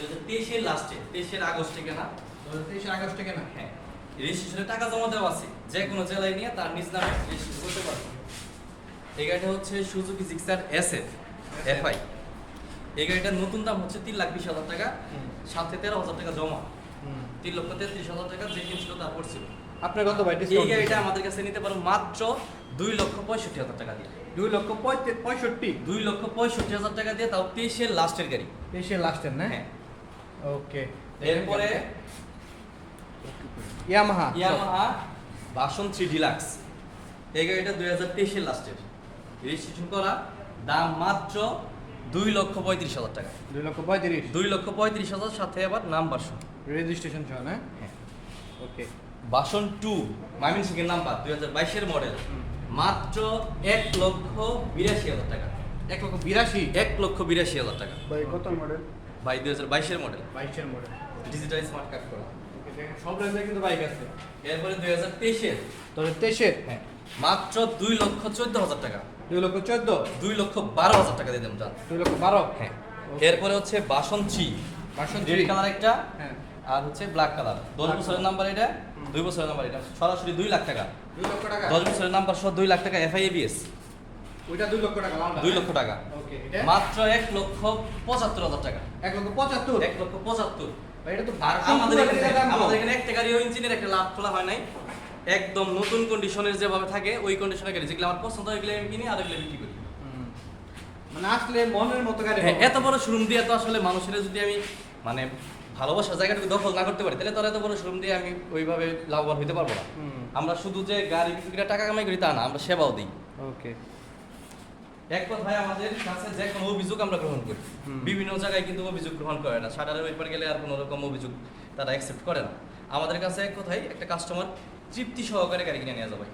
2023 এর লাস্টে 23 এর আগস্টে কেনা। 2023 এর আগস্টে কেনা। হ্যাঁ, রেজিস্ট্রেশনে টাকা জমা দেওয়া আছে, যে কোনো জেলায় নিয়ে তার নিজ নামে রেজিস্ট্রেশন করতে পারবে। এই গাড়িটা হচ্ছে সুজুকি জিক্সার এসএফ এফআই। এই গাড়িটার নতুন দাম হচ্ছে 3,20,000 টাকা, সাথে 13,000 টাকা জমা। 3,33,000 টাকা যে কিনছিল তার পড়ছিল। আপনার কত ভাই এই ডিসকাউন্ট? গাড়িটা আমাদের কাছে নিতে পারো মাত্র 2,65,000 টাকা দিয়ে। 2,65,000 2,65,000 টাকা দিয়ে, তাও 23 এর লাস্টের গাড়ি। 23 এর লাস্টের না? হ্যাঁ। ওকে। এরপরে ইয়ামাহা ভার্সন 3 ডিলাক্স। এই গাড়িটা 2023 এর লাস্টের, রেজিস্ট্রেশন করা, দাম মাত্র 2,35,000 টাকা। 2,35,000 2,35,000 সাথে আবার নাম ভার্সন। রেজিস্ট্রেশন সহ না? হ্যাঁ। ওকে। ভার্সন 2 ময়মনসিংহের নাম্বার 2022 এর মডেল, মাত্র 1,82,000 টাকা। 1,82,000 1,82,000 টাকা ভাই কত মডেল? ভাই, 2022 এর মডেল, 22 এর মডেল। ডিজিটাল স্মার্ট কার্ড করা। ওকে, দেখেন সব রেঞ্জে কিন্তু বাইক আছে। এরপরে 2023 এর, 2023 এর হ্যাঁ, মাত্র 2,14,000 টাকা। 2,14,000 2,12,000 টাকা দিয়ে দেন জান। 2,12,000 হ্যাঁ। এরপরে হচ্ছে ভার্সন 3, ভার্সন রেড 3 কালার একটা, হ্যাঁ। আর হচ্ছে ব্ল্যাক কালার। 10 বছরের নাম্বার এটা, 2 বছরের নাম্বার এটা, সরাসরি 2 লাখ টাকা। 2 লক্ষ টাকা। 10 বছরের নাম্বার সহ 2 লাখ টাকা এফআই এবিএস, ওইটা 2 লক্ষ টাকা লালটা। 2 লক্ষ টাকা। ওকে, এটা মাত্র 1,75,000 টাকা। 1,75,000 1,75,000। ভাই এটা তো আর ভার্সন আমাদের এখানে দাম তো। আমাদের এখানে একটা গাড়িও ইঞ্জিনের একটা লাভ খোলা হয় নাই, একদম নতুন কন্ডিশনের যেভাবে থাকে ওই কন্ডিশনের গাড়ি, যেগুলো আমার পছন্দ হয় ওইগুলো আমি কিনি আর ওইগুলো বিক্রি করি। হুম। মানে আসলে মনের মতো গাড়ি হ্যাঁ, হবে। এত বড় শোরুম দিয়ে তো আসলে মানুষের যদি আমি মানে ভালোবাসার জায়গাটুকু দখল না করতে পারি, তাহলে তো আর এত বড় শোরুম দিয়ে আমি ওইভাবে লাভবান হতে পারবো না। হুম। আমরা শুধু যে গাড়ি বিক্রি করে টাকা কামাই করি তা না, আমরা সেবাও দিই। ওকে। এক কথায় আমাদের কাছে যে কোনো অভিযোগ আমরা গ্রহণ করি। হুম। বিভিন্ন জায়গায় কিন্তু অভিযোগ গ্রহণ করে না, শাটারের ওই পারে গেলে আর কোনো রকম অভিযোগ তারা অ্যাকসেপ্ট করে না। আমাদের কাছে এক কথায় একটা কাস্টমার তৃপ্তি সহকারে গাড়ি কিনে নিয়ে যাবে।